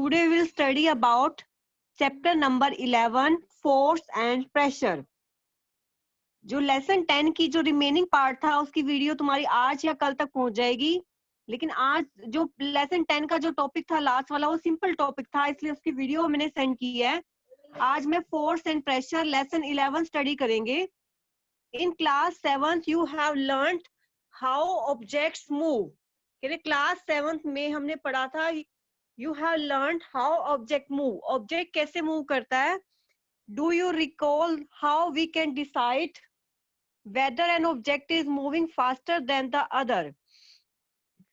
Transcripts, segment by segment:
Today we'll study about chapter number 11, force and pressure. जो lesson 10 की जो remaining part था उसकी वीडियो तुम्हारी आज या कल तक पहुंच जाएगी, लेकिन आज जो लेसन 10 का जो टॉपिक था लास्ट वाला वो सिंपल टॉपिक था, इसलिए उसकी वीडियो मैंने सेंड की है. आज मैं force and pressure lesson 11 study करेंगे. In class 7th you have learned how objects move. Class 7th में हमने पढ़ा था you have learned how object move. Object कैसे move करता है? Do you recall how we can decide whether an object is moving faster than the other?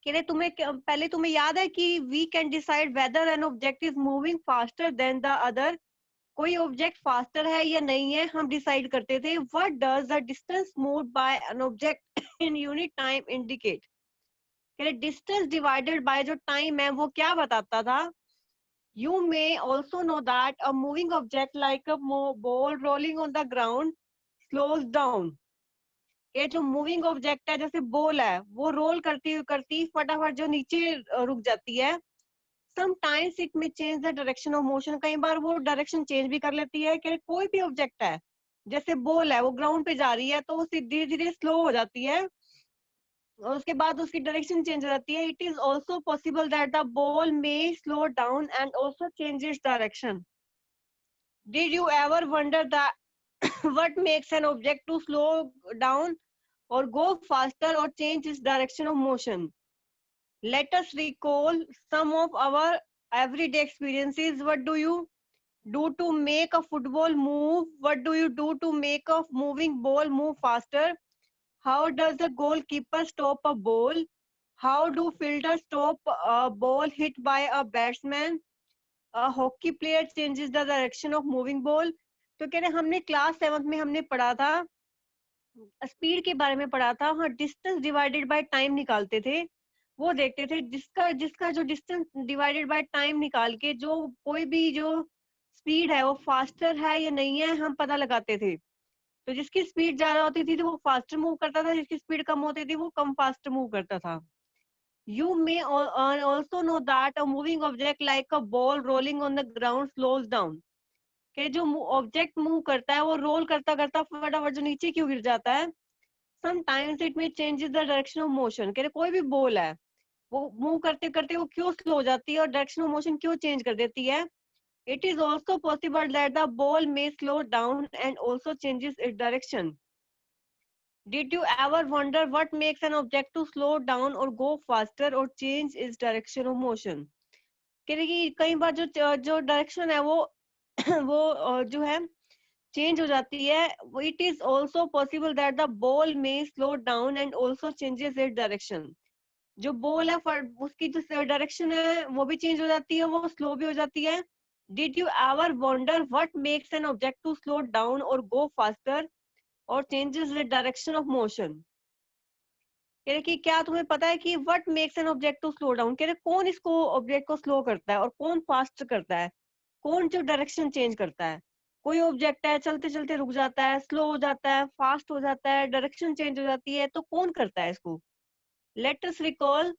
पहले तुम्हें याद है कि we can decide whether an object is moving faster than the other. कोई object faster है या नहीं है हम decide करते थे. What does the distance moved by an object in unit time indicate? Distance divided by जो टाइम है वो क्या बताता था? You may also know that a moving object like a ball rolling on the ground slows down. ये जो moving object है जैसे बॉल है वो रोल करती फटाफट जो नीचे रुक जाती है. Sometimes it may change the direction of motion. कई बार वो डायरेक्शन चेंज भी कर लेती है. कि कोई भी ऑब्जेक्ट है जैसे बॉल है वो ग्राउंड पे जा रही है तो वो धीरे धीरे स्लो हो जाती है और उसके बाद उसकी डायरेक्शन चेंज हो जाती है. It is also possible that the ball may slow down and also change its direction. Did you ever wonder that what makes an object to slow down or go faster or change its direction of motion? Let us recall some of our everyday experiences. What do you do to make a football move? What do you do to make a moving ball move faster? How does the goalkeeper stop a ball? How do fielders stop a ball hit by a batsman? A hockey player changes the direction of moving ball. तो कह रहे हमने class 7th में हमने पढ़ा था, speed के बारे में पढ़ा था. हाँ, डिस्टेंस डिवाइडेड बाय टाइम निकालते थे, वो देखते थे जिसका जो डिस्टेंस डिवाइडेड बाय टाइम निकाल के जो कोई भी जो स्पीड है वो फास्टर है या नहीं है हम पता लगाते थे. तो जिसकी स्पीड ज्यादा होती थी तो वो फास्टर मूव करता था, जिसकी स्पीड कम होती थी वो कम फास्ट मूव करता था. You may also know that a moving object like a ball rolling on the ground slows down. कि जो ऑब्जेक्ट मूव करता है वो रोल करता करता फटाफट जो नीचे क्यों गिर जाता है. Sometimes it may change the direction of motion. कि कोई भी बॉल है वो मूव करते करते वो क्यों स्लो हो जाती है और डायरेक्शन ऑफ मोशन क्यों चेंज कर देती है. It is also possible that the ball may slow down and also changes its direction. Did you ever wonder what makes an object to slow down or go faster or change its direction of motion? कई बार जो direction है वो वो जो है change हो जाती है. It is also possible that the ball may slow down and also changes its direction. जो बॉल है उसकी जो डायरेक्शन है वो भी चेंज हो जाती है, वो स्लो भी हो जाती है. Did you ever wonder what makes an object to slow down or go faster or changes the direction of motion? कि क्या तुम्हें पता है कि what makes an object to slow down? कौन इसको ऑब्जेक्ट को स्लो करता है और कौन फास्ट करता है, कौन जो डायरेक्शन चेंज करता है. कोई ऑब्जेक्ट है चलते चलते रुक जाता है, स्लो हो जाता है, फास्ट हो जाता है, डायरेक्शन चेंज हो जाती है, तो कौन करता है इसको? Let us recall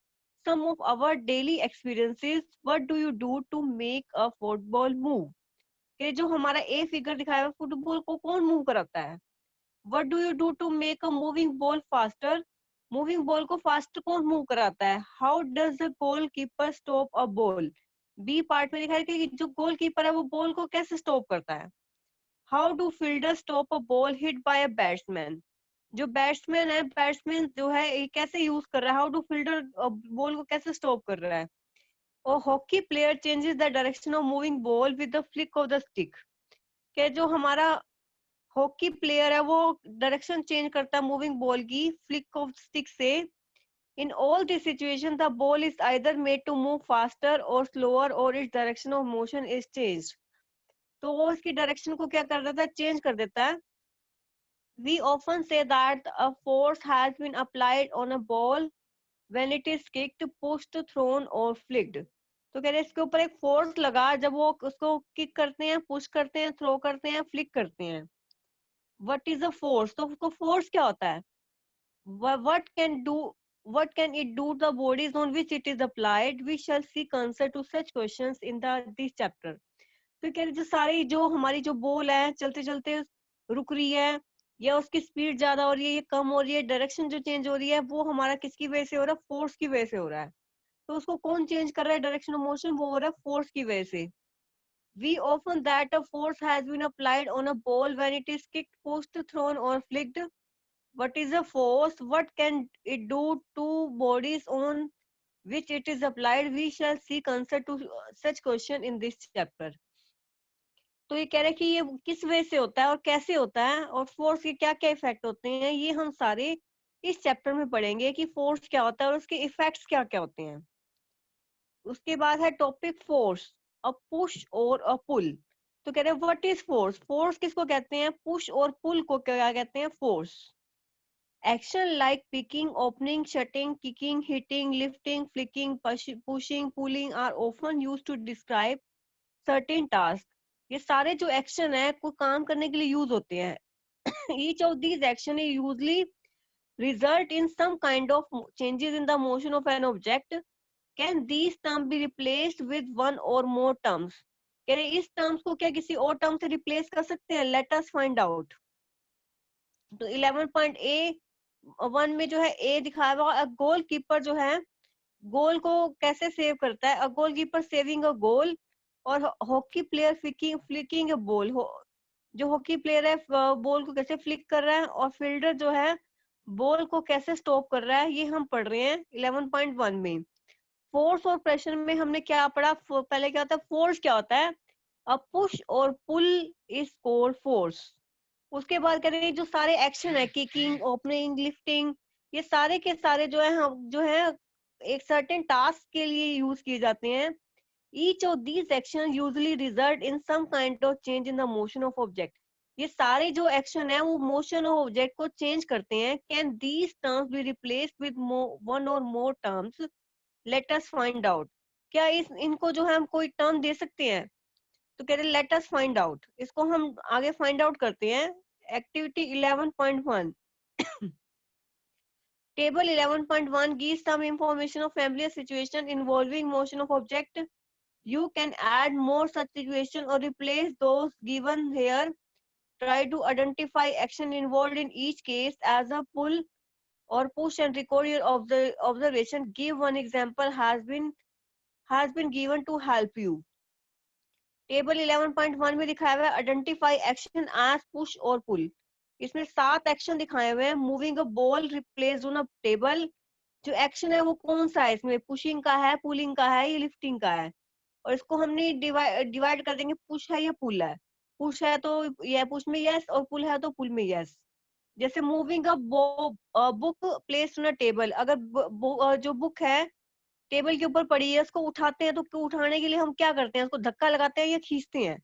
some of our daily experiences. What do you do to make a football move? कि जो हमारा ए फिगर दिखाया है फुटबॉल को कौन मूव कराता है. What do you do to make a moving ball faster? Moving ball को फास्ट कौन मूव कराता है. How does the goalkeeper stop a ball? B part में लिखा है कि जो गोल कीपर है वो बॉल को कैसे स्टॉप करता है. How do fielder stop a ball hit by a batsman? जो बैट्समैन है, बैट्समैन जो है ये कैसे यूज कर रहा है, हाउ डू फील्डर बॉल को कैसे स्टॉप कर रहा है. और hockey player changes the direction of moving ball with the flick of the stick. के जो हमारा हॉकी प्लेयर है वो डायरेक्शन चेंज करता है मूविंग बॉल की फ्लिक ऑफ स्टिक से. In all this situation the ball is either made to move faster और स्लोअर और its direction of motion is changed. तो वो इसकी डायरेक्शन को क्या कर देता है, चेंज कर देता है. We often say that a force has been applied on a ball when it is kicked, pushed, thrown or flicked. तो कह रहे इसके ऊपर एक फोर्स लगा जब वो उसको किक करते हैं, पुश करते हैं, थ्रो करते हैं, फ्लिक करते हैं. What is a force? तो उसको फोर्स क्या होता है? What can do what can it do to the bodies on which it is applied? We shall seek answer to such questions in this chapter. तो कह रहे जो सारी जो हमारी जो बॉल है चलते चलते रुक रही है या उसकी स्पीड ज्यादा हो रही है या कम हो रही है, डायरेक्शन जो चेंज हो रही है वो हमारा किसकी वजह से हो रहा है? फोर्स की वजह से हो रहा है। तो उसको कौन चेंज कर रहा है डायरेक्शन ऑफ मोशन? वो हो रहा है फोर्स की वजह से। We often that a force has been applied on a ball when it is kicked, pushed, thrown or flicked. What is a force? What can it do to bodies on which it is applied? We shall seek answer to such question in this chapter. तो ये कह रहे हैं कि ये किस वे से होता है और कैसे होता है और फोर्स के क्या क्या इफेक्ट होते हैं, ये हम सारे इस चैप्टर में पढ़ेंगे कि फोर्स क्या होता है और उसके इफेक्ट्स क्या क्या होते हैं। उसके बाद है टॉपिक फोर्स, अ पुश और अ पुल। तो कह रहे हैं व्हाट इज फोर्स? फोर्स किसको कहते हैं? पुश और पुल को क्या कहते हैं? Force. Action like picking, opening, shutting, kicking, hitting, lifting, flicking, pushing, pulling are often used to describe certain task. ये सारे जो एक्शन है कोई काम करने के लिए यूज होते हैं। Each of these action is usually result in some kind of changes in the motion of an object. Can these terms be replaced with one or more terms? कह रहे इस टर्म्स को क्या किसी और टर्म से रिप्लेस कर सकते हैं? Let us find out. तो 11.A1 में जो है ए दिखाया हुआ, गोल कीपर जो है गोल को कैसे सेव करता है? अ गोल कीपर सेविंग अ गोल, और hockey player flicking a ball, जो हॉकी प्लेयर है बॉल को कैसे फ्लिक कर रहा है, और फील्डर जो है बॉल को कैसे स्टॉप कर रहा है, ये हम पढ़ रहे हैं 11.1 में। फोर्स और प्रेशर में हमने क्या पढ़ा? पहले क्या होता है? फोर्स क्या होता है? अ पुश और पुल इज कॉल्ड फोर्स। उसके बाद कह रहे हैं जो सारे एक्शन है, किकिंग, ओपनिंग, लिफ्टिंग, ये सारे के सारे जो है हम जो है एक सर्टेन टास्क के लिए यूज किए जाते हैं। Each of these action usually result in some kind of change in the motion of object. ये सारे जो एक्शन है वो मोशन ऑफ ऑब्जेक्ट को चेंज करते हैं। Can these terms be replaced with one or more terms? Let us find out. क्या इस इनको जो है हम कोई टर्म दे सकते हैं? तो कह रहे लेट अस फाइंड आउट, इसको हम आगे फाइंड आउट करते हैं। Activity 11.1, table 11.1 gives some information of familiar situation involving motion of object. You can add more such situation or replace those given here. Try to identify action involved in each case as a pull or push and record your observation. Give one example has been given to help you. Table 11.1 में दिखाया हुआ है identify action as push और पुल। इसमें 7 action दिखाए हुए हैं। Moving a ball, replace on a table. जो एक्शन है वो कौन सा है? इसमें पुशिंग का है, पुलिंग का है, या लिफ्टिंग का है? और इसको हमने डिवाइड कर देंगे, पुश है या पुल है। पुश है तो यह पुश में यस, और पुल है तो पुल में यस। जैसे moving a book placed on a table, अगर जो बुक है टेबल के ऊपर पड़ी है, उसको उठाते हैं, तो उठाने के लिए हम क्या करते हैं? उसको धक्का लगाते हैं या खींचते हैं?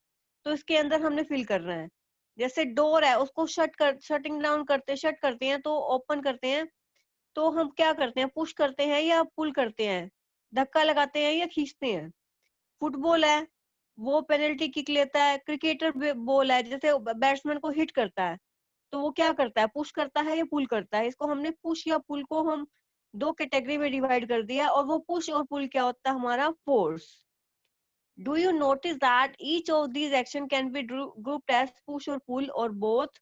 तो इसके अंदर हमने फिल करना है। जैसे डोर है, उसको शटिंग डाउन करते शट करते हैं, तो ओपन करते हैं, तो हम क्या करते हैं? पुश करते हैं या पुल करते हैं? धक्का लगाते हैं या खींचते हैं? फुटबॉल है, वो पेनल्टी किक लेता है। क्रिकेटर बॉल है, जैसे बैट्समैन को हिट करता है, तो वो क्या करता है? पुश करता है या पुल करता है? इसको हमने पुश या पुल को हम दो कैटेगरी में डिवाइड कर दिया, और वो पुश और पुल क्या होता है? हमारा force. Do you notice that each of these action can be grouped as push or pull or both?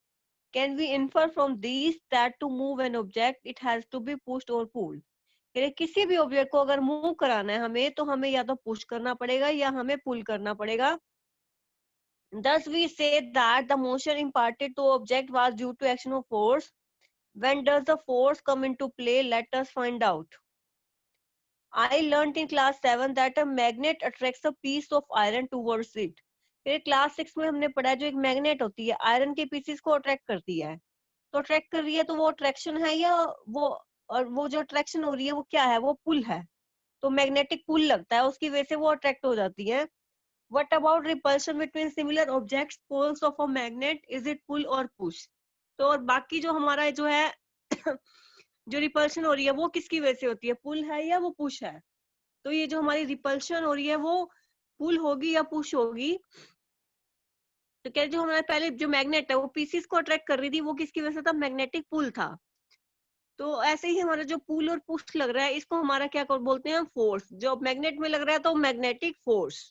Can we infer from these that to move an object it has to be pushed or pulled? किसी भी object को अगर move कराना है हमें, तो हमें या तो पुश करना पड़ेगा या हमें पुल करना पड़ेगा। Thus we say that the motion imparted to object was due to action of force. When does the force come into play? Let us find out. I learnt in class 7 that a magnet attracts a piece of iron towards it. फिर class 6 में हमने पढ़ा जो एक magnet होती है iron के pieces को अट्रैक्ट करती है। तो अट्रैक्ट कर रही है, तो वो अट्रैक्शन है या वो, और वो जो अट्रैक्शन हो रही है वो क्या है? वो पुल है। तो मैग्नेटिक पुल लगता है, उसकी वजह से वो अट्रैक्ट हो जाती है। What about repulsion between similar objects? Poles of a magnet, is it pull or push? तो और बाकी जो हमारा जो है जो रिपल्शन हो रही है वो किसकी वजह से होती है? पुल है या वो पुश है? तो ये जो हमारी रिपल्शन हो रही है वो पुल होगी या पुश होगी? तो क्या जो हमारे पहले जो मैग्नेट है वो पीसीस को अट्रैक्ट कर रही थी, वो किसकी वजह से था? मैग्नेटिक पुल था। तो ऐसे ही हमारा जो पुल और पुश लग रहा है, इसको हमारा क्या बोलते हैं, फोर्स। जो मैग्नेट में लग रहा है तो मैग्नेटिक फोर्स।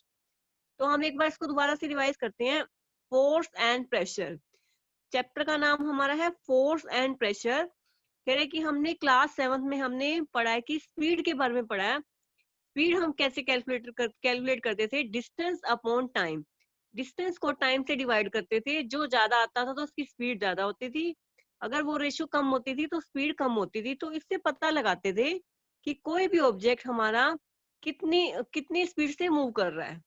तो हम एक बार इसको दोबारा से रिवाइज करते हैं। फोर्स एंड प्रेशर, चैप्टर का नाम हमारा है फोर्स एंड प्रेशर। कह रहे कि हमने क्लास 7th में हमने पढ़ा है कि स्पीड के बारे में पढ़ा है। स्पीड हम कैसे कैलकुलेट करते थे, डिस्टेंस अपॉन टाइम। डिस्टेंस को टाइम से डिवाइड करते थे, जो ज्यादा आता था तो उसकी स्पीड ज्यादा होती थी, अगर वो रेशियो कम होती थी तो स्पीड कम होती थी। तो इससे पता लगाते थे कि कोई भी ऑब्जेक्ट हमारा कितनी कितनी स्पीड से मूव कर रहा है।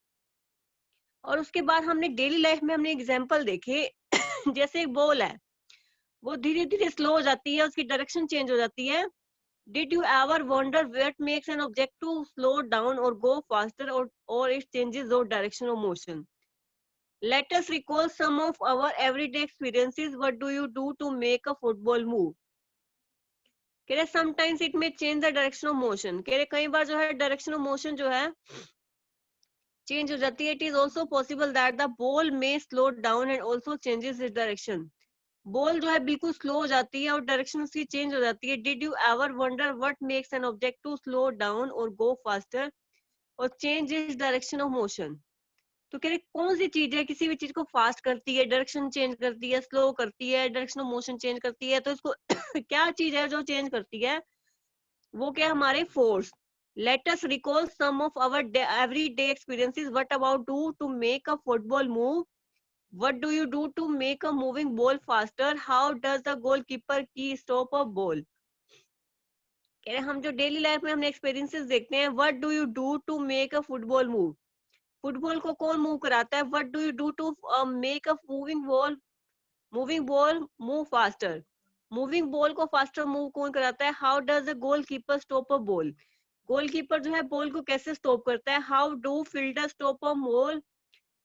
और उसके बाद हमने डेली लाइफ में हमने एग्जाम्पल देखे जैसे एक बॉल है, वो धीरे धीरे स्लो हो जाती है, उसकी डायरेक्शन चेंज हो जाती है। Did you ever wonder what makes an object to slow down or go faster, or it changes or direction of motion? Let us recall some of our everyday experiences. What do you do to make a football move? कह रहे sometimes it may change the direction of motion. कह रहे कई बार जो है direction of motion जो है change हो जाती है. It is also possible that the ball may slow down and also changes its direction. Ball जो है बिल्कुल स्लो हो जाती है और डायरेक्शन उसकी चेंज हो जाती है. Did you ever wonder what makes an object to slow down और गो फास्टर और change is direction of motion? तो कह रहे कौन सी चीज है किसी भी चीज को फास्ट करती है, डायरेक्शन चेंज करती है, स्लो करती है, डायरेक्शन ऑफ मोशन चेंज करती है? तो इसको क्या चीज है जो चेंज करती है? वो क्या, हमारे force. Let us recall some of our everyday experiences. What about do to make a football move? What do you do to make a moving ball faster? How does the goalkeeper key stop a ball? कह रहे हम जो daily life में हमने experiences देखते हैं. What do you do to make a football move? Football को कौन मूव कराता है? What do you do to make a moving ball move faster? Moving ball को फास्टर मूव कौन कराता है? How does the goalkeeper stop a ball? Goalkeeper जो है बॉल को कैसे स्टॉप करता है? How do fielders stop a ball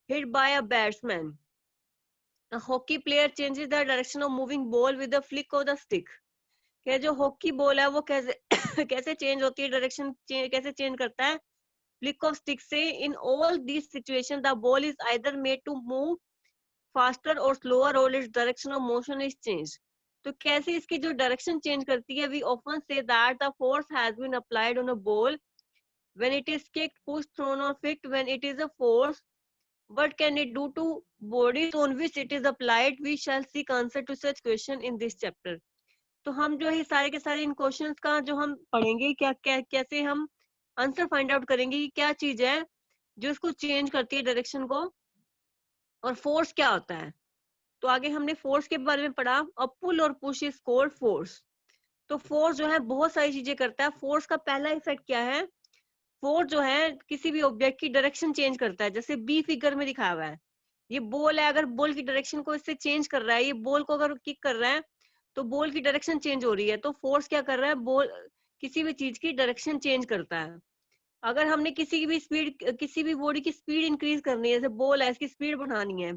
hit by a batsman? A hockey player changes the direction of moving ball with the flick of the stick. क्या जो hockey ball है वो कैसे कैसे चेंज होती है, डायरेक्शन कैसे चेंज करता है? फ्लिक ऑफ स्टिक से. In all this situation the ball is either made to move faster और स्लोअर और its direction of motion is change. तो कैसे इसकी जो डायरेक्शन चेंज करती है? We often say that the force has been applied on a ball when it is kicked, pushed, thrown or flicked. When it is a force, what can it do to bodies on which it is applied? We shall seek answer to such question in this chapter. तो हम जो है सारे के सारे इन questions का जो हम पढ़ेंगे, क्या क्या कैसे हम आंसर फाइंड आउट करेंगे कि क्या चीज है जो इसको चेंज करती है डायरेक्शन को, और फोर्स क्या होता है. तो आगे हमने फोर्स के बारे में पढ़ा. अब पुल और पुश इज कॉल्ड फोर्स. तो फोर्स जो है बहुत सारी चीजें करता है. फोर्स का पहला इफेक्ट क्या है? फोर्स जो है किसी भी ऑब्जेक्ट की डायरेक्शन चेंज करता है. जैसे बी फिगर में दिखाया हुआ है, ये बॉल है, अगर बॉल की डायरेक्शन को इससे चेंज कर रहा है, ये बॉल को अगर किक कर रहा है तो बॉल की डायरेक्शन चेंज हो रही है. तो फोर्स क्या कर रहा है? बॉल किसी भी चीज की डायरेक्शन चेंज करता है. अगर हमने किसी भी बॉडी की स्पीड इंक्रीज करनी है, जैसे बॉल है इसकी स्पीड बढ़ानी है,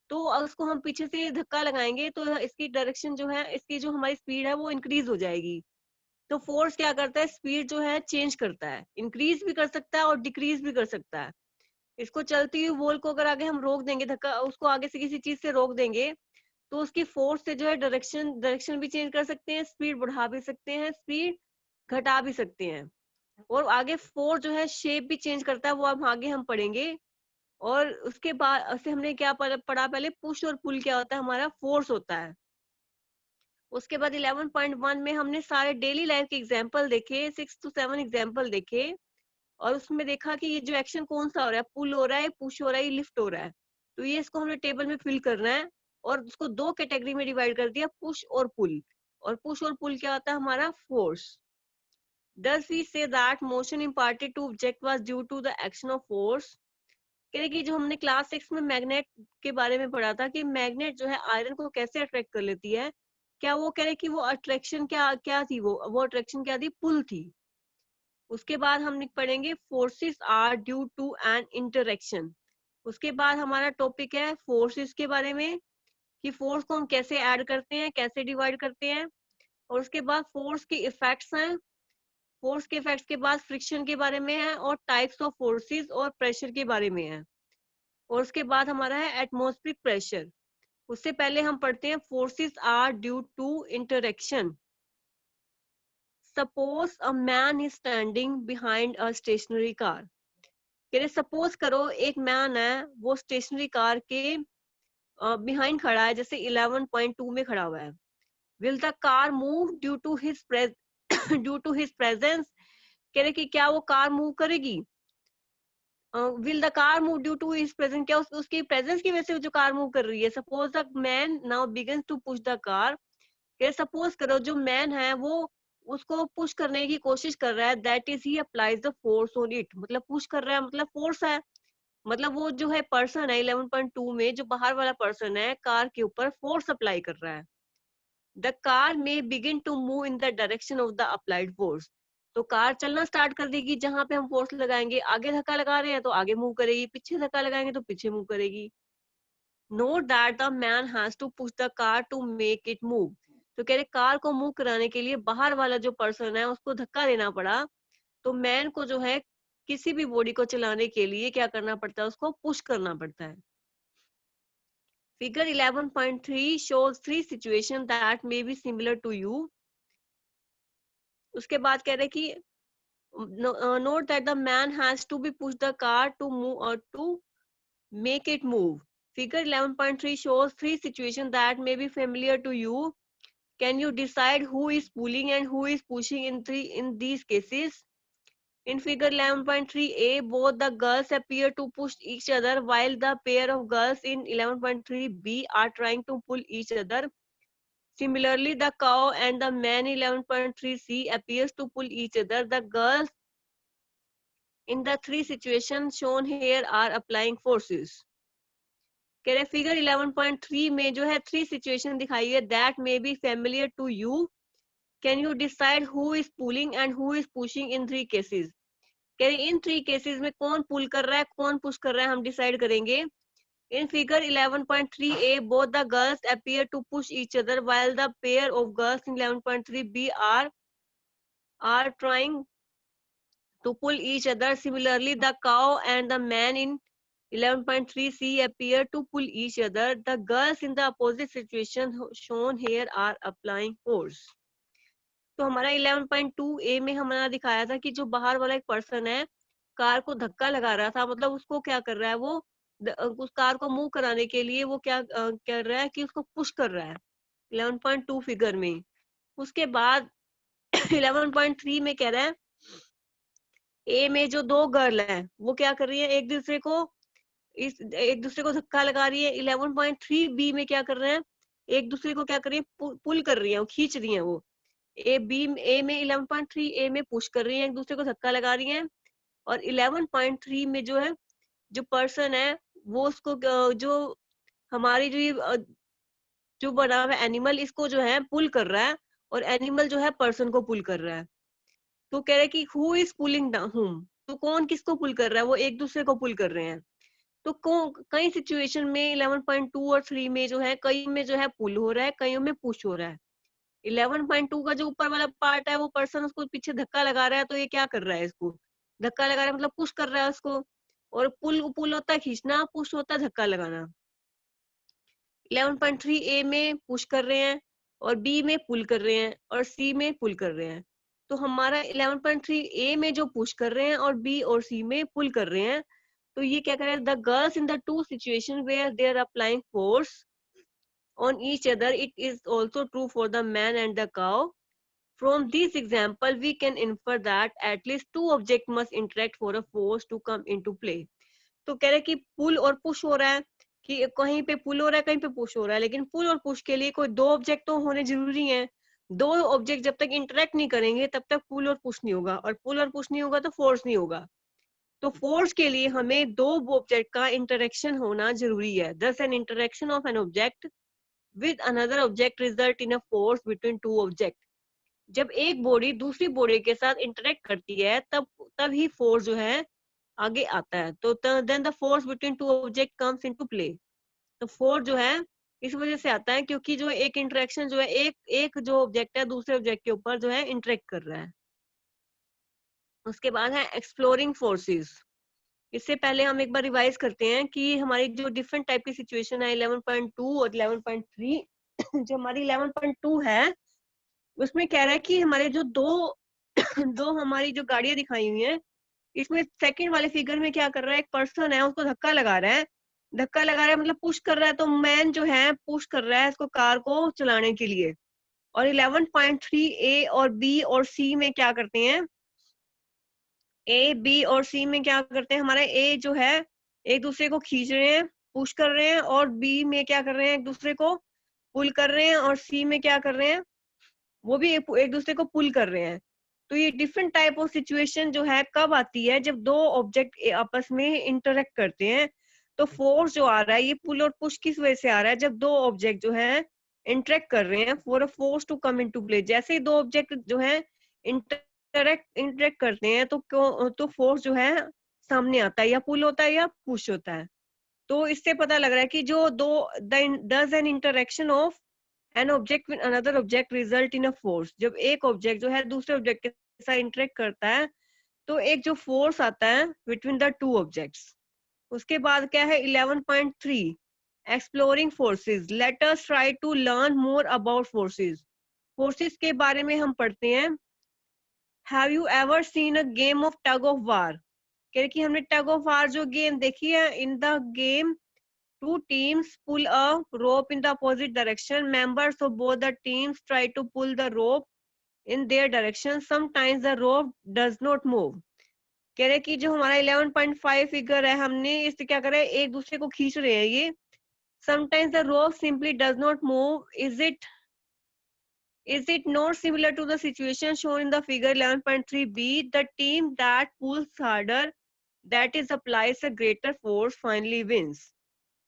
तो उसको हम पीछे से धक्का लगाएंगे तो इसकी डायरेक्शन जो है, इसकी जो हमारी स्पीड है वो इंक्रीज हो जाएगी. तो फोर्स क्या करता है? स्पीड जो है चेंज करता है, इंक्रीज भी कर सकता है और डिक्रीज भी कर सकता है. इसको चलती हुई बॉल को अगर आगे हम रोक देंगे, धक्का उसको आगे से किसी चीज से रोक देंगे, तो उसकी फोर्स से जो है डायरेक्शन भी चेंज कर सकते हैं, स्पीड बढ़ा भी सकते हैं, स्पीड घटा भी सकते हैं. और आगे फोर्स जो है शेप भी चेंज करता है, वो अब आगे हम पढ़ेंगे. और उसके बाद से हमने क्या पढ़ा पहले? पुश और पुल क्या होता है? हमारा फोर्स होता है. उसके बाद 11.1 में हमने सारे डेली लाइफ के एग्जाम्पल देखे, 6 to 7 एग्जाम्पल देखे, और उसमें देखा कि ये जो एक्शन कौन सा हो रहा है, पुल हो रहा है, पुश हो रहा है, लिफ्ट हो रहा है. तो ये इसको हमने टेबल में फिल करना है और उसको दो कैटेगरी में डिवाइड कर दिया, पुश और पुल. और पुश और पुल क्या होता है? हमारा force. Thus we say that motion imparted to object was due to the action of force. कह रहे कि जो हमने क्लास 6 में मैग्नेट के बारे में पढ़ा था कि मैग्नेट जो है आयरन को कैसे अट्रैक्ट कर लेती है, क्या वो कह रहे कि वो अट्रैक्शन क्या क्या थी? वो अट्रैक्शन क्या थी? पुल थी. उसके बाद हम पढ़ेंगे forces are due to an interaction. उसके बाद हमारा टॉपिक है फोर्सेस के बारे में, कि फोर्स को हम कैसे ऐड करते हैं, कैसे डिवाइड करते हैं. और उसके बाद फोर्स के इफेक्ट्स हैं. फोर्स के इफेक्ट्स के बाद फ्रिक्शन के बारे में है, और टाइप्स ऑफ फोर्सेस और प्रेशर के बारे में है. और उसके बाद हमारा है एटमॉस्फेरिक प्रेशर. उससे पहले हम पढ़ते हैं forces are due to interaction. Suppose a man is standing behind a stationary car. कह रहे सपोज करो एक मैन है, वो स्टेशनरी कार के बिहाइंड खड़ा है, जैसे 11.2 में खड़ा हुआ है। Will the car move due to his due to his presence. कह रहे कि क्या वो कार मूव करेगी? Will the car move due to his presence, क्या उसकी प्रेजेंस की वजह से जो कार मूव कर रही है? Suppose the man now begins to push the car. Suppose करो जो मैन है वो उसको पुश करने की कोशिश कर रहा है, that is he applies the force on it. मतलब पुश कर रहा है मतलब फोर्स है, मतलब वो जो है पर्सन है 11.2 में, जो बाहर वाला पर्सन है कार के ऊपर फोर्स अप्लाई कर रहा है। The car may begin to move in the direction of the applied force. तो कार चलना स्टार्ट कर देगी जहां पे हम फोर्स लगाएंगे। आगे धक्का लगा रहे हैं तो आगे मूव करेगी, पीछे धक्का लगाएंगे तो पीछे मूव करेगी। Note that the man has to push the car to make it move. तो कह रहे कार को मूव कराने के लिए बाहर वाला जो पर्सन है उसको धक्का देना पड़ा। तो मैन को जो है किसी भी बॉडी को चलाने के लिए क्या करना पड़ता है? उसको पुश करना पड़ता है। Figure 11.3 shows three situations that may be similar to you. उसके बाद कह रहे कि note that the man has to be push the car to move or to make it move. Figure 11.3 shows three situations that may be familiar to you. Can you decide who is pulling and who is pushing in these cases? In figure 11.3a, both the girls appear to push each other while the pair of girls in 11.3b are trying to pull each other. Similarly, the cow and the man in 11.3c appears to pull each other. The girls in the three situations shown here are applying forces. कह रहे figure 11.3 में जो है three situation दिखाई है, that may be familiar to you. Can you decide who is pulling and who is pushing in three cases. कह रहे इन three cases में कौन पुल कर रहा है कौन पुश कर रहा है, हम डिसाइड करेंगे। In figure 11.3a, both the girls appear to push each other while the pair of girls in 11.3b are trying to pull each other. Similarly, the cow and the man in 11.3c appear to pull each other. The girls in the opposite situation shown here are applying force. तो हमारा 11.2a में हमारा दिखाया था कि जो बाहर वाला एक पर्सन है कार को धक्का लगा रहा था, मतलब उसको क्या कर रहा है वो उस कार को मूव कराने के लिए वो क्या कर रहा है कि उसको पुश कर रहा है 11.2 फिगर में। उसके बाद 11.3 में कह रहा है ए में जो दो गर्ल है वो क्या कर रही है एक दूसरे को धक्का लगा रही है। 11.3 बी में क्या कर रहे हैं एक दूसरे को क्या कर रही है पुल कर रही है, वो खींच रही है। वो ए में 11.3 ए में पुश कर रही है, एक दूसरे को धक्का लगा रही है। और 11.3 में जो है जो पर्सन है वो उसको जो हमारी जो बना हुआ एनिमल इसको जो है पुल कर रहा है और एनिमल जो है पर्सन को पुल कर रहा है। तो कह रहे कि हु इज पुलिंग हुम, तो कौन किसको पुल कर रहा है? वो एक दूसरे को पुल कर रहे हैं। तो कई सिचुएशन में 11.2 और 3 में जो है कई में जो है पुल हो रहा है, कईयों में पुश हो रहा है। 11.2 का जो ऊपर वाला पार्ट है वो पर्सन उसको पीछे धक्का लगा रहा है, तो ये क्या कर रहा है इसको धक्का लगा रहा है मतलब पुश कर रहा है उसको। और पुल होता है खींचना, पुश होता है धक्का लगाना। 11.3 ए में पुश कर रहे हैं और बी में पुल कर रहे हैं और सी में पुल कर रहे हैं। तो हमारा 11.3 ए में जो पुश कर रहे हैं और बी और सी में पुल कर रहे हैं, तो ये क्या कर रहे हैं the girls in the two situation where they are applying force on each other. It is also true for the man and the cow. From this example, we can infer that at least two objects must interact for a force to come into play. तो कह रहे कि पुल और push हो रहा है कि कहीं पे पुल हो रहा है कहीं पे पुश हो रहा है, लेकिन पुल और पुश के लिए कोई दो ऑब्जेक्ट तो होने जरूरी हैं। दो ऑब्जेक्ट जब तक इंटरेक्ट नहीं करेंगे तब तक पुल और पुश नहीं होगा, और पुल और पुश नहीं होगा तो फोर्स नहीं होगा। तो फोर्स के लिए हमें दो ऑब्जेक्ट का इंटरेक्शन होना जरूरी है। दस N interaction of an object with another object result in a force between two object. जब एक बॉडी दूसरी बॉडी के साथ इंटरेक्ट करती है तब ही फोर्स जो है आगे आता है। तो then the force between two object comes into play. तो फोर्स जो है इस वजह से आता है क्योंकि जो एक इंटरेक्शन जो है एक जो ऑब्जेक्ट है दूसरे ऑब्जेक्ट के ऊपर जो है इंटरेक्ट कर रहा है। उसके बाद है एक्सप्लोरिंग फोर्सेस। इससे पहले हम एक बार रिवाइज करते हैं कि हमारी जो डिफरेंट टाइप की सिचुएशन है 11.2 और 11.3। जो हमारी 11.2 है उसमें कह रहा है कि हमारे जो दो दो हमारी जो गाड़ियां दिखाई हुई हैं, इसमें सेकंड वाले फिगर में क्या कर रहा है, एक पर्सन है उसको धक्का लगा रहा है, धक्का लगा रहा है मतलब पुश कर रहा है, तो मैन जो है पुश कर रहा है इसको, कार को चलाने के लिए। और 11.3 ए और बी और सी में क्या करते हैं, ए बी और सी में क्या करते हैं, हमारा ए जो है एक दूसरे को खींच रहे हैं, पुश कर रहे हैं, और बी में क्या कर रहे हैं, एक दूसरे को पुल कर रहे हैं, और सी में क्या कर रहे हैं, वो भी एक दूसरे को पुल कर रहे हैं। तो ये डिफरेंट टाइप ऑफ सिचुएशन जो है कब आती है, जब दो ऑब्जेक्ट आपस में इंटरेक्ट करते हैं। तो फोर्स जो आ रहा है, ये पुल और पुश किस वजह से आ रहा है, जब दो ऑब्जेक्ट जो है इंटरेक्ट कर रहे हैं, for a force to come into play. जैसे ही दो ऑब्जेक्ट जो है इंटरेक्ट करते हैं, तो फोर्स जो है सामने आता है, या पुल होता है या पुश होता है। तो इससे पता लग रहा है कि जो दो does N interaction of an object with another object result in a force. जब एक ऑब्जेक्ट जो है दूसरे ऑब्जेक्ट के साथ इंटरेक्ट करता है, तो एक जो फोर्स आता है बिटवीन द टू ऑब्जेक्ट्स। उसके बाद क्या है 11.3 exploring forces. Let us try to learn more about forces. Forces के बारे में हम पढ़ते हैं। Have you ever seen a game of tug of war. कह रहे कि हमने टग ऑफ वार जो गेम देखी है, in the game two teams pull a rope in the opposite direction. Members of both the teams try to pull the rope in their direction. Sometimes the rope does not move. कह रहे कि जो हमारा 11.5 figure है, हमने इससे क्या करा है, एक दूसरे को खींच रहे हैं ये। Sometimes the rope simply does not move. Is it not similar to the situation shown in the figure 11.3b? The team that pulls harder, that is applies a greater force, finally wins.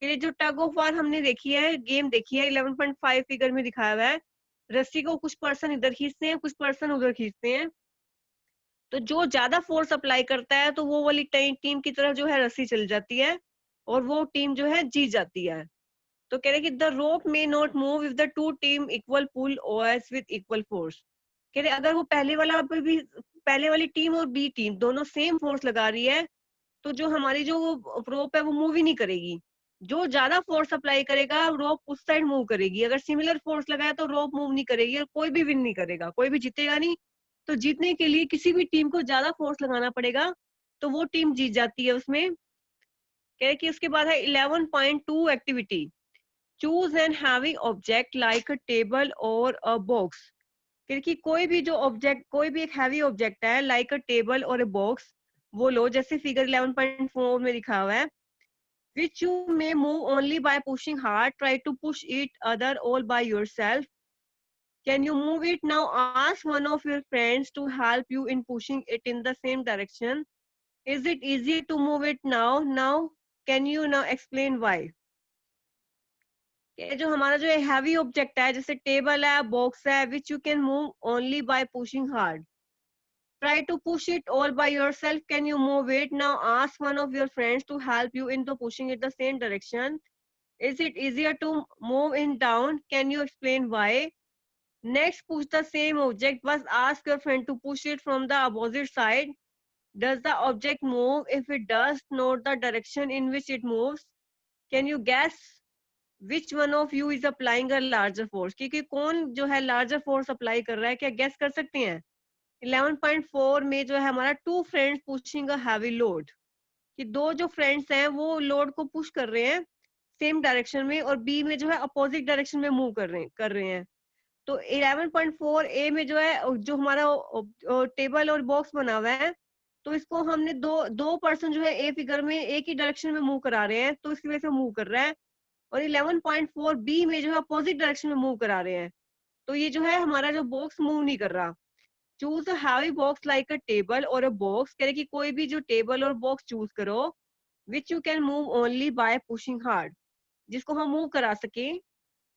ये जो टग of वार हमने देखी है, game देखी है, 11.5 figure में दिखाया हुआ है। रस्सी को कुछ पर्सन इधर खींचते हैं, कुछ पर्सन उधर खींचते हैं। तो जो ज्यादा फोर्स अप्लाई करता है, तो वो वाली टीम की तरफ जो है रस्सी चल जाती है, और वो टीम जो है जीत जाती है। तो कह रहे कि the rope may not move if the two team equal pull or edge with equal force. कह रहे अगर वो पहले वाली टीम और बी टीम दोनों सेम फोर्स लगा रही है, तो जो हमारी जो रोप है वो मूव ही नहीं करेगी। जो ज्यादा फोर्स अप्लाई करेगा, रोप उस साइड मूव करेगी। अगर सिमिलर फोर्स लगाया तो रोप मूव नहीं करेगी, और कोई भी विन नहीं करेगा, कोई भी जीतेगा नहीं। तो जीतने के लिए किसी भी टीम को ज्यादा फोर्स लगाना पड़ेगा, तो वो टीम जीत जाती है उसमें। कह कि उसके बाद है 11.2 activity. Choose an heavy object like a table और अ बॉक्स। क्योंकि कोई भी एक हैवी ऑब्जेक्ट है, लाइक अ टेबल और अ बॉक्स, वो लो, जैसे फिगर 11.4 में लिखा हुआ है, which you may move only by pushing hard. Try to push it other all by yourself. Can you move it now? Ask one of your friends to help you in pushing it in the same direction. Is it easier to move it now? Can you now explain why? ये जो हमारा जो heavy object है, जैसे table है, box है, which you can move only by pushing hard. Try to push it all by yourself. Can you move it now? Ask one of your friends to help you into pushing it the same direction. Is it easier to move in down? Can you explain why? Next, push the same object, but ask your friend to push it from the opposite side. Does the object move? If it does, note the direction in which it moves. Can you guess which one of you is applying a larger force? क्योंकि कौन जो है larger force apply कर रहा है, क्या guess कर सकते हैं? 11.4 में जो है हमारा two friends pushing a heavy load, कि दो जो फ्रेंड्स हैं वो लोड को पुश कर रहे हैं सेम डायरेक्शन में, और बी में जो है अपोजिट डायरेक्शन में मूव कर रहे हैं। तो 11.4 ए में जो है, जो हमारा टेबल और बॉक्स बना हुआ है, तो इसको हमने दो दो पर्सन जो है ए फिगर में एक ही डायरेक्शन में मूव करा रहे हैं, तो इसकी वजह से मूव कर रहा है। और 11.4 बी में जो है अपोजिट डायरेक्शन में मूव करा रहे हैं, तो ये जो है हमारा जो बॉक्स मूव नहीं कर रहा। Choose a heavy box like a table और अ बॉक्स। कह रहे कि कोई भी जो टेबल और बॉक्स चूज करो, which you can move only by pushing hard, जिसको हम मूव करा सके।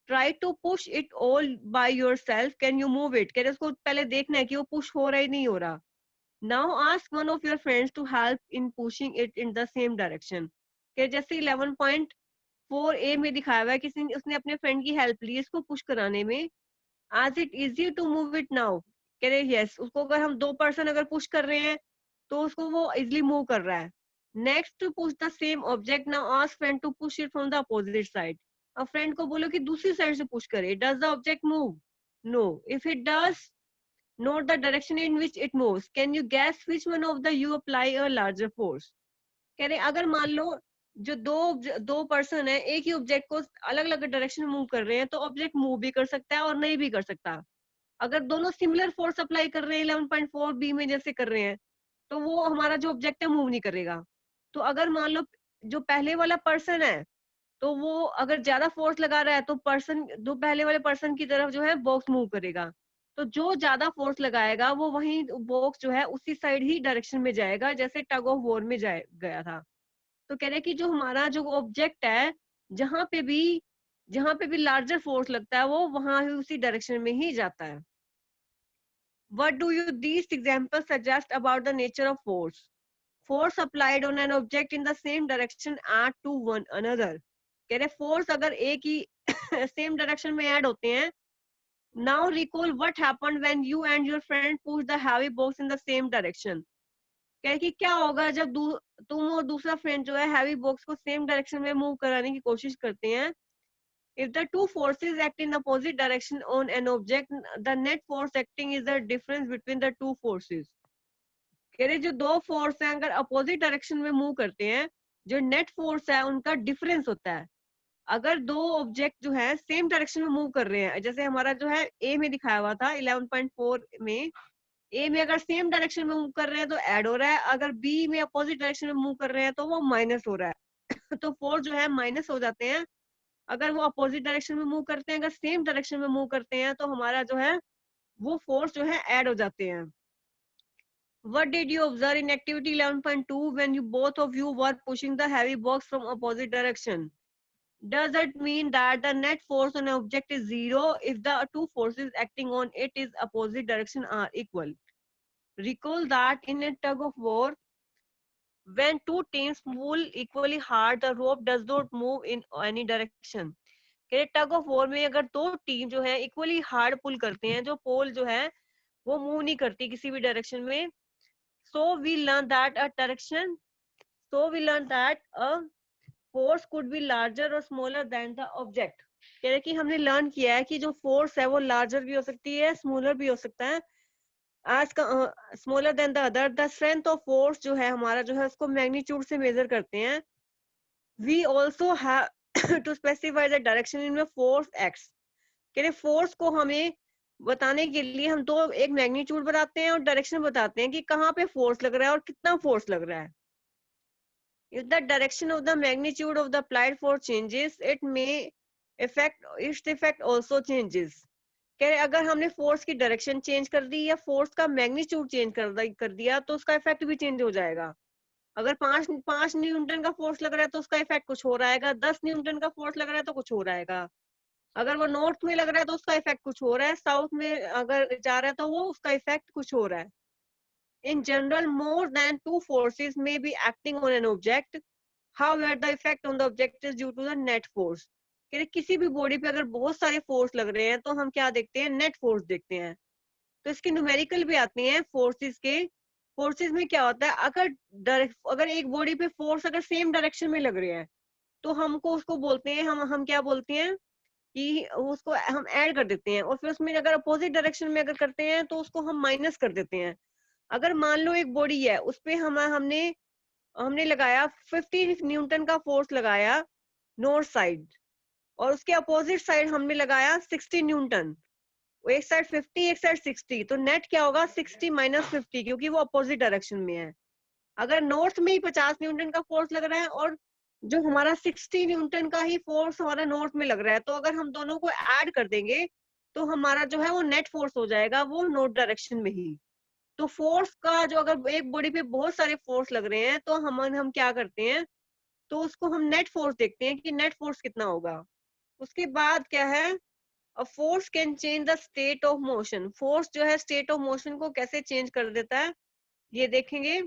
Try to push it all by yourself. Can you move it. कह रहे उसको पहले देखना है कि वो पुश हो रहा है नहीं हो रहा। Now ask one of your friends to help in pushing it in the same direction. कह जैसे 11.4 ए में दिखाया हुआ है, किसी ने उसने अपने फ्रेंड की हेल्प ली इसको पुश कराने में। Is it easy to move it now. कह रहे यस, उसको अगर हम दो पर्सन अगर पुश कर रहे हैं, तो उसको वो इजिली मूव कर रहा है। Next, to push the same object, now ask friend to push it from the opposite side. अब फ्रेंड को बोलो कि दूसरी साइड से पुश करे। Does the object move? No. If it does, Note the direction in which it moves. Can you guess which one of the you apply a larger force? कह रहे अगर मान लो जो दो पर्सन है एक ही ऑब्जेक्ट को अलग अलग डायरेक्शन में मूव कर रहे हैं तो ऑब्जेक्ट मूव भी कर सकता है और नहीं भी कर सकता. अगर दोनों सिमिलर फोर्स अप्लाई कर रहे हैं 11.4 बी में जैसे कर रहे हैं तो वो हमारा जो ऑब्जेक्ट है मूव नहीं करेगा. तो अगर मान लो जो पहले वाला पर्सन है तो वो अगर ज्यादा फोर्स लगा रहा है तो पर्सन जो पहले वाले पर्सन की तरफ जो है बॉक्स मूव करेगा. तो जो ज्यादा फोर्स लगाएगा वो वही बॉक्स जो है उसी साइड ही डायरेक्शन में जाएगा जैसे टग ऑफ वॉर में गया था. तो कह रहे हैं कि जो हमारा जो ऑब्जेक्ट है जहां पे भी लार्जर फोर्स लगता है वो वहां ही उसी डायरेक्शन में ही जाता है. What do you these examples suggest about the nature of force? Force applied on an object in the same direction add to one another. कह रहे फोर्स अगर एक ही सेम डायरेक्शन में ऐड होते हैं. Now recall what happened when you and your friend push the heavy box in the same direction. कह रहे कि क्या होगा जब तुम और दूसरा फ्रेंड जो है हैवी बॉक्स को सेम डायरेक्शन में मूव कराने की कोशिश करते हैं. If the two forces act in opposite direction on an object, the net force acting is the difference between the two forces. कह रहे जो दो फोर्स हैं अगर अपोजिट डायरेक्शन में मूव करते हैं जो नेट फोर्स है उनका डिफरेंस होता है. अगर दो ऑब्जेक्ट जो है सेम डायरेक्शन में मूव कर रहे हैं जैसे हमारा जो है ए में दिखाया हुआ था 11.4 में ए में अगर सेम डायरेक्शन में मूव कर रहे हैं तो ऐड हो रहा है. अगर बी में अपोजिट डायरेक्शन में मूव कर रहे हैं तो वो माइनस हो रहा है. तो फोर्स जो है माइनस हो जाते हैं अगर वो अपोजिट डायरेक्शन में मूव करते हैं. अगर सेम डायरेक्शन में मूव करते हैं तो हमारा जो है वो फोर्स जो है ऐड हो जाते हैं. What did you observe in activity 11.2 when you both of you were pushing the heavy box from opposite direction? Does that mean that the net force on an object is zero if the two forces acting on it is opposite direction are equal? Recall that in a tug of war, when two teams pull equally hard, the rope does not move in any direction. Tug of war में अगर दो team जो है equally hard पुल करते हैं जो पोल जो है वो मूव नहीं करती किसी भी डायरेक्शन में. So we learned that a force could be larger or smaller than the object. कह रहे कि हमने लर्न किया है कि जो फोर्स है वो लार्जर भी हो सकती है स्मॉलर भी हो सकता है. आज का smaller than the other. The strength of force जो है हमारा जो है उसको मैग्नीट्यूड से मेजर करते हैं. We also have to specify the direction in force x. कह रहे फोर्स को हमें बताने के लिए हम तो एक मैग्नीट्यूड बताते हैं और डायरेक्शन बताते हैं कि कहाँ पे फोर्स लग रहा है और कितना फोर्स लग रहा है. If the direction of the magnitude of the applied force changes, its effect also changes. कह रहे अगर हमने फोर्स की डायरेक्शन चेंज कर दी या फोर्स का मैग्नीट्यूड चेंज कर दिया तो उसका इफेक्ट भी चेंज हो जाएगा. अगर 5 न्यूटन का फोर्स लग रहा है तो उसका इफेक्ट कुछ हो रहा है. 10 न्यूटन का फोर्स लग रहा है तो कुछ हो रहा है. अगर वो नॉर्थ में लग रहा है तो उसका इफेक्ट कुछ हो रहा है. साउथ में अगर जा रहा है तो वो उसका इफेक्ट कुछ हो रहा है. In general, more than two forces may be acting on an object. However, the effect on the object is due to the net force. किसी भी बॉडी पे अगर बहुत सारे फोर्स लग रहे हैं तो हम क्या देखते हैं नेट फोर्स देखते हैं. तो इसके न्यूमेरिकल भी आते हैं फोर्सेस के. फोर्सेस में क्या होता है अगर एक बॉडी पे फोर्स अगर सेम डायरेक्शन में लग रहे हैं तो हमको उसको बोलते हैं हम क्या बोलते हैं कि उसको हम ऐड कर देते हैं. और फिर उसमें अगर अपोजिट डायरेक्शन में अगर करते हैं तो उसको हम माइनस कर देते हैं. अगर मान लो एक बॉडी है उस पे हमने लगाया 50 न्यूटन का फोर्स लगाया नॉर्थ साइड और उसके अपोजिट साइड हमने लगाया 60 न्यूटन. एक साइड 50 एक साइड 60 तो नेट क्या होगा 60 माइनस 50 क्योंकि वो अपोजिट डायरेक्शन में है. अगर नॉर्थ में ही 50 न्यूटन का फोर्स लग रहा है और जो हमारा 60 न्यूटन का ही फोर्स हमारा नॉर्थ में लग रहा है तो अगर हम दोनों को ऐड कर देंगे तो हमारा जो है वो नेट फोर्स हो जाएगा वो नॉर्थ डायरेक्शन में ही. तो फोर्स का जो अगर एक बॉडी पे बहुत सारे फोर्स लग रहे हैं तो हम क्या करते हैं तो उसको हम नेट फोर्स देखते हैं कि नेट फोर्स कितना होगा. उसके बाद क्या है a force can change the state of motion. Force जो है स्टेट ऑफ मोशन को कैसे चेंज कर देता है ये देखेंगे.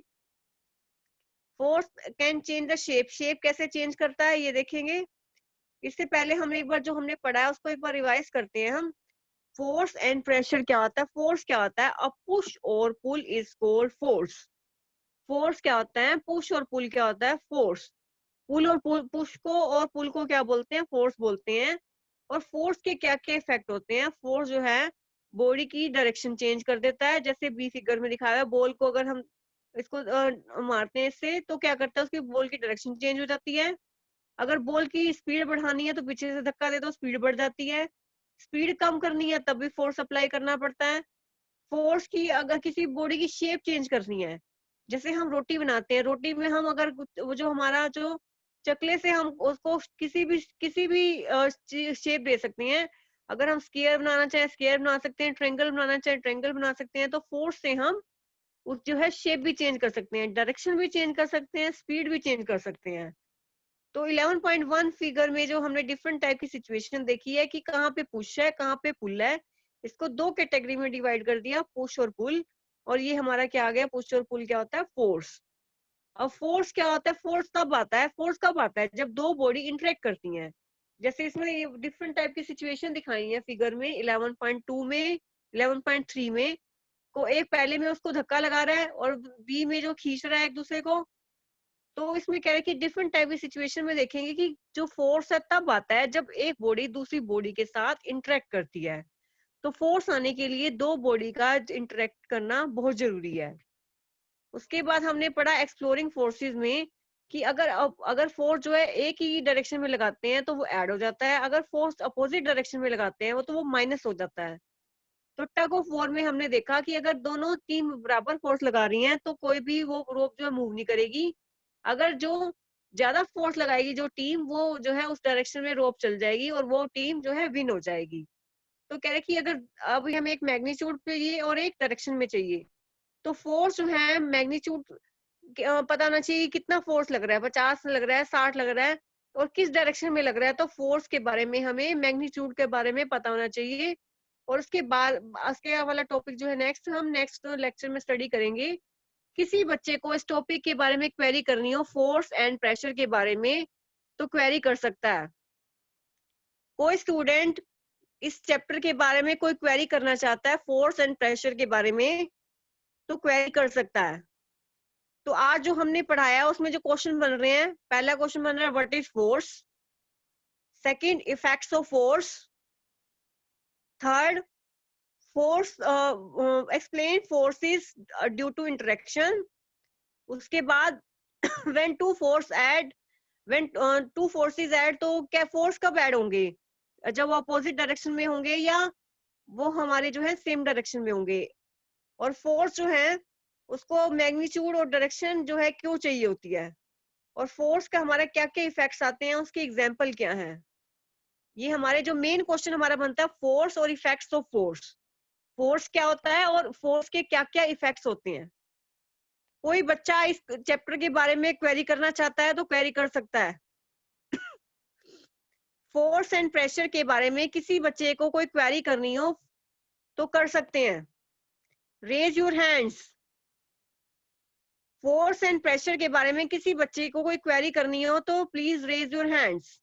Force can change the shape कैसे चेंज करता है ये देखेंगे. इससे पहले हम एक बार जो हमने पढ़ा है उसको एक बार रिवाइज करते हैं हम. फोर्स एंड प्रेशर क्या होता है. फोर्स क्या होता है अ पुश और pull is called force. Force क्या होता है पुश और पुल क्या होता है फोर्स. पुल और पुश को और पुल को क्या बोलते हैं फोर्स बोलते हैं. और फोर्स के क्या क्या इफेक्ट होते हैं. फोर्स जो है बॉडी की डायरेक्शन चेंज कर देता है। जैसे बी फिगर में दिखाया है, बॉल को अगर हम इसको मारते हैं इससे, तो क्या करता है, उसकी बॉल की डायरेक्शन चेंज हो जाती है। अगर बॉल की स्पीड बढ़ानी है तो पीछे से धक्का दे दो, स्पीड बढ़ जाती है। स्पीड कम करनी है तब भी फोर्स अप्लाई करना पड़ता है। फोर्स की अगर किसी बॉडी की शेप चेंज करनी है, जैसे हम रोटी बनाते हैं, रोटी में हम अगर वो जो हमारा जो चकले से हम उसको किसी भी शेप दे सकते हैं। अगर हम स्क्वायर बनाना चाहे स्क्वायर बना सकते हैं, ट्रायंगल बनाना चाहे ट्रायंगल बना सकते हैं। तो फोर्स से हम उस जो है शेप भी चेंज कर सकते हैं, डायरेक्शन भी चेंज कर सकते हैं, स्पीड भी चेंज कर सकते हैं। तो 11.1 फिगर में जो हमने डिफरेंट टाइप की सिचुएशन देखी है कि कहाँ पे पुश है, कहाँ पे पुल है, इसको दो कैटेगरी में डिवाइड कर दिया, पुश और पुल। और ये हमारा क्या आ गया, पुश और पुल क्या होता है, फोर्स। अब फोर्स क्या होता है, फोर्स कब आता है जब दो बॉडी इंटरेक्ट करती हैं। जैसे इसमें ये डिफरेंट टाइप की सिचुएशन दिखाई है फिगर में, 11.2 में, 11.3 में। को एक पहले में उसको धक्का लगा रहा है और बी में जो खींच रहा है एक दूसरे को। तो इसमें कह रहे हैं कि डिफरेंट टाइप की सिचुएशन में देखेंगे कि जो फोर्स है तब आता है जब एक बॉडी दूसरी बॉडी के साथ इंटरेक्ट करती है। तो फोर्स आने के लिए दो बॉडी का इंटरेक्ट करना बहुत जरूरी है। उसके बाद हमने पढ़ा एक्सप्लोरिंग फोर्सेस में कि अगर फोर्स जो है एक ही डायरेक्शन में लगाते हैं तो वो ऐड हो जाता है, अगर फोर्स अपोजिट डायरेक्शन में लगाते हैं वो तो वो माइनस हो जाता है। तो टग ऑफ वॉर में हमने देखा कि अगर दोनों टीम बराबर फोर्स लगा रही हैं तो कोई भी वो रोप जो है मूव नहीं करेगी। अगर जो ज्यादा फोर्स लगाएगी जो टीम, वो जो है उस डायरेक्शन में रोप चल जाएगी और वो टीम जो है विन हो जाएगी। तो कह रहे कि अगर अब हमें एक मैग्नीट्यूड चाहिए और एक डायरेक्शन में चाहिए, तो फोर्स जो है मैग्नीट्यूड पता होना चाहिए कितना फोर्स लग रहा है, 50 लग रहा है, 60 लग रहा है, और किस डायरेक्शन में लग रहा है। तो फोर्स के बारे में हमें मैग्नीट्यूड के बारे में पता होना चाहिए। और उसके बाद उसके वाला टॉपिक जो है हम नेक्स्ट लेक्चर में स्टडी करेंगे। किसी बच्चे को इस टॉपिक के बारे में क्वेरी करनी हो, फोर्स एंड प्रेशर के बारे में, तो क्वेरी कर सकता है। कोई स्टूडेंट इस चैप्टर के बारे में कोई क्वेरी करना चाहता है फोर्स एंड प्रेशर के बारे में, तो क्वेरी कर सकता है। तो आज जो हमने पढ़ाया उसमें जो क्वेश्चन बन रहे हैं, पहला क्वेश्चन बन रहा है what is force, second effects of force, third force explain forces due to interaction. उसके बाद when two force add, when two forces add, तो क्या फोर्स कब ऐड होंगे, जब वो अपोजिट डायरेक्शन में होंगे या वो हमारे जो है सेम डायरेक्शन में होंगे। और फोर्स जो है उसको मैग्नीट्यूड और डायरेक्शन जो है क्यों चाहिए होती है, और फोर्स का हमारे क्या क्या इफेक्ट्स आते हैं, उसके एग्जाम्पल क्या है। ये हमारे जो मेन क्वेश्चन हमारा बनता है, फोर्स और इफेक्ट्स ऑफ फोर्स। फोर्स क्या होता है और फोर्स के क्या क्या इफेक्ट्स होते हैं। कोई बच्चा इस चैप्टर के बारे में क्वेरी करना चाहता है तो क्वेरी कर सकता है। फोर्स एंड प्रेशर के बारे में किसी बच्चे को कोई क्वेरी करनी हो तो कर सकते हैं, raise your hands. Force and pressure के बारे में किसी बच्चे को कोई क्वेरी करनी हो तो प्लीज रेज योर हैंड्स।